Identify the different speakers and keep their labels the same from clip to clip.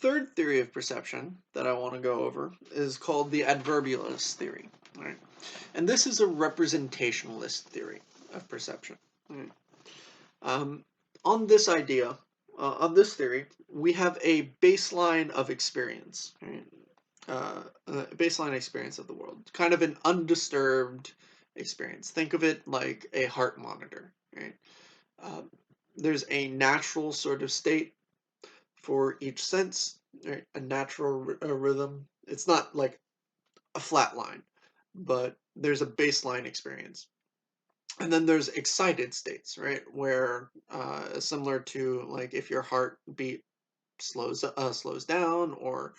Speaker 1: third theory of perception that I want to go over is called the Adverbialist Theory. Right? And this is a representationalist theory of perception. Right? On this idea, on this theory, we have a baseline of experience, right? A baseline experience of the world, kind of an undisturbed experience. Think of it like a heart monitor, right? There's a natural sort of state for each sense, right? A natural rhythm. It's not like a flat line, but there's a baseline experience. And then there's excited states, right? Where similar to like if your heartbeat slows down or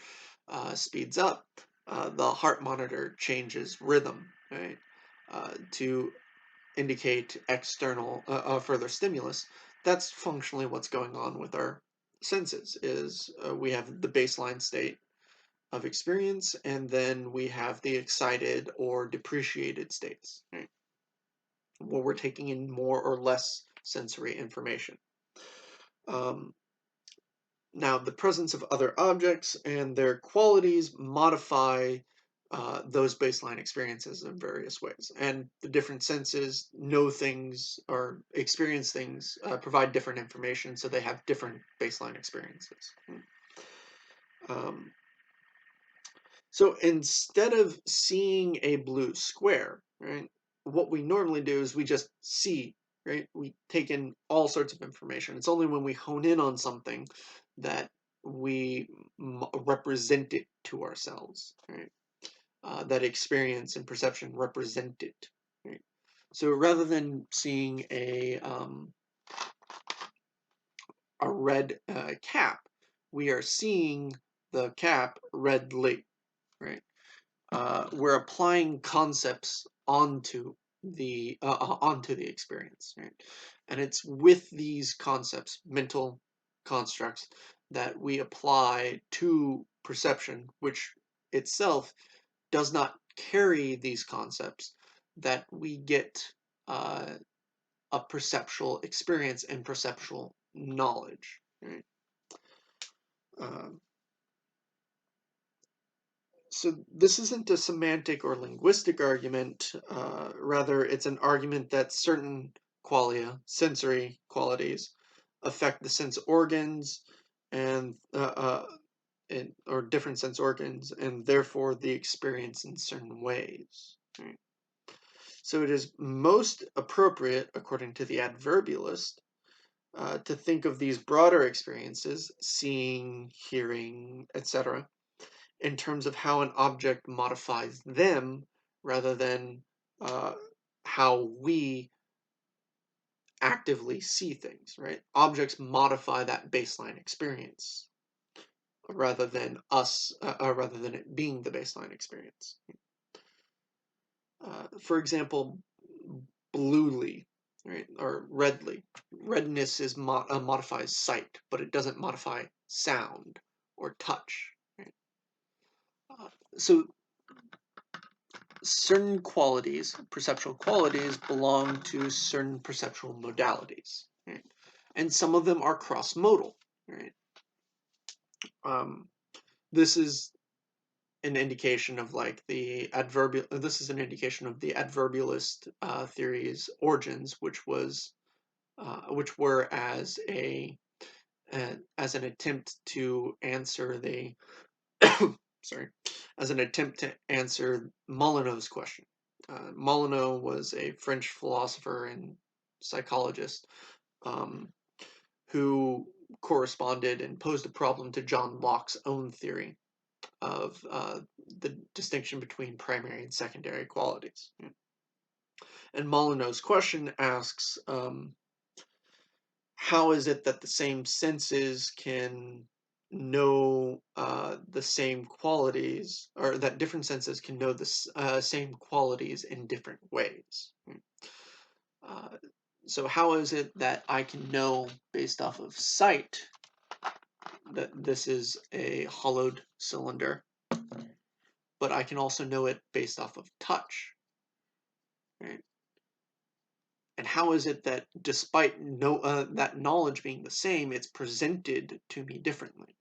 Speaker 1: speeds up, the heart monitor changes rhythm, right? To indicate external further stimulus. That's functionally what's going on with our senses. Is we have the baseline state of experience, and then we have the excited or depreciated states, right? Where we're taking in more or less sensory information. Now, the presence of other objects and their qualities modify those baseline experiences in various ways. And the different senses know things or experience things, provide different information, so they have different baseline experiences. So instead of seeing a blue square, right, what we normally do is we just see, right? We take in all sorts of information. It's only when we hone in on something that we represent it to ourselves, right? That experience and perception represent it, right? So rather than seeing a red cap, we are seeing the cap redly, right? We're applying concepts onto the experience, right? And it's with these concepts, mental constructs, that we apply to perception, which itself does not carry these concepts, that we get a perceptual experience and perceptual knowledge, right? So this isn't a semantic or linguistic argument. Rather, it's an argument that certain qualia, sensory qualities, affect the sense organs and or different sense organs, and therefore the experience in certain ways. Right? So it is most appropriate, according to the adverbialist, to think of these broader experiences, seeing, hearing, etc., in terms of how an object modifies them rather than how we actively see things, right? Objects modify that baseline experience rather than rather than it being the baseline experience. For example, bluely, right, or redly. Redness is modifies sight, but it doesn't modify sound or touch. Right? So certain qualities, perceptual qualities, belong to certain perceptual modalities, right? And some of them are cross-modal, right? This is an indication of like the adverbial. This is an indication of the adverbialist theory's origins, which were as an attempt to answer the sorry, as an attempt to answer Molyneux's question. Molyneux was a French philosopher and psychologist who corresponded and posed a problem to John Locke's own theory of the distinction between primary and secondary qualities. And Molyneux's question asks, how is it that the same senses can know the same qualities, or that different senses can know the same qualities in different ways? So how is it that I can know based off of sight that this is a hollowed cylinder, but I can also know it based off of touch, right? And how is it that despite that knowledge being the same, it's presented to me differently,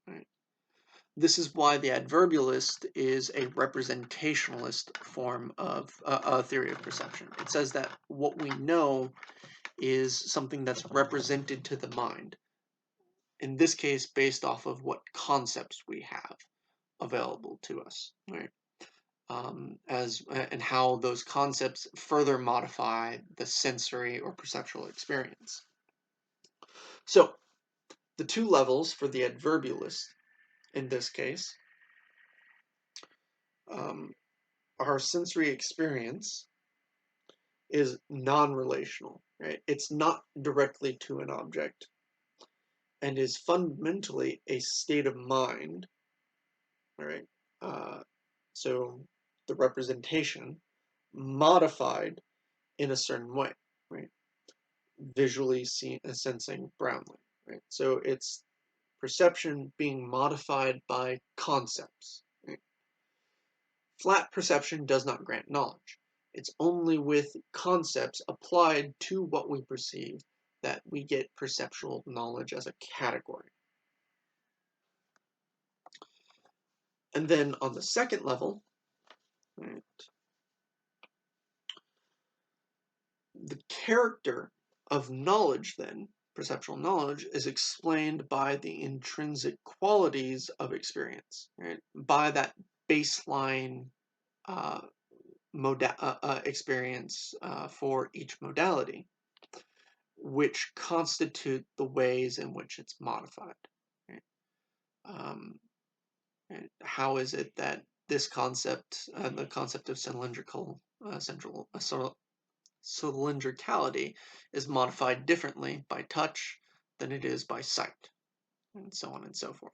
Speaker 1: right? This is why the adverbialist is a representationalist form of a theory of perception. It says that what we know is something that's represented to the mind, in this case based off of what concepts we have available to us, right? And how those concepts further modify the sensory or perceptual experience. So the two levels for the adverbialist in this case our sensory experience is non-relational, right? It's not directly to an object and is fundamentally a state of mind, right? So the representation modified in a certain way, right? Visually sensing brownly, right? So it's perception being modified by concepts, right? Flat perception does not grant knowledge. It's only with concepts applied to what we perceive that we get perceptual knowledge as a category. And then on the second level, right, the character of knowledge then, perceptual knowledge, is explained by the intrinsic qualities of experience, right? By that baseline experience for each modality, which constitute the ways in which it's modified. Right? And how is it that this concept, the concept of cylindricality, is modified differently by touch than it is by sight, and so on and so forth.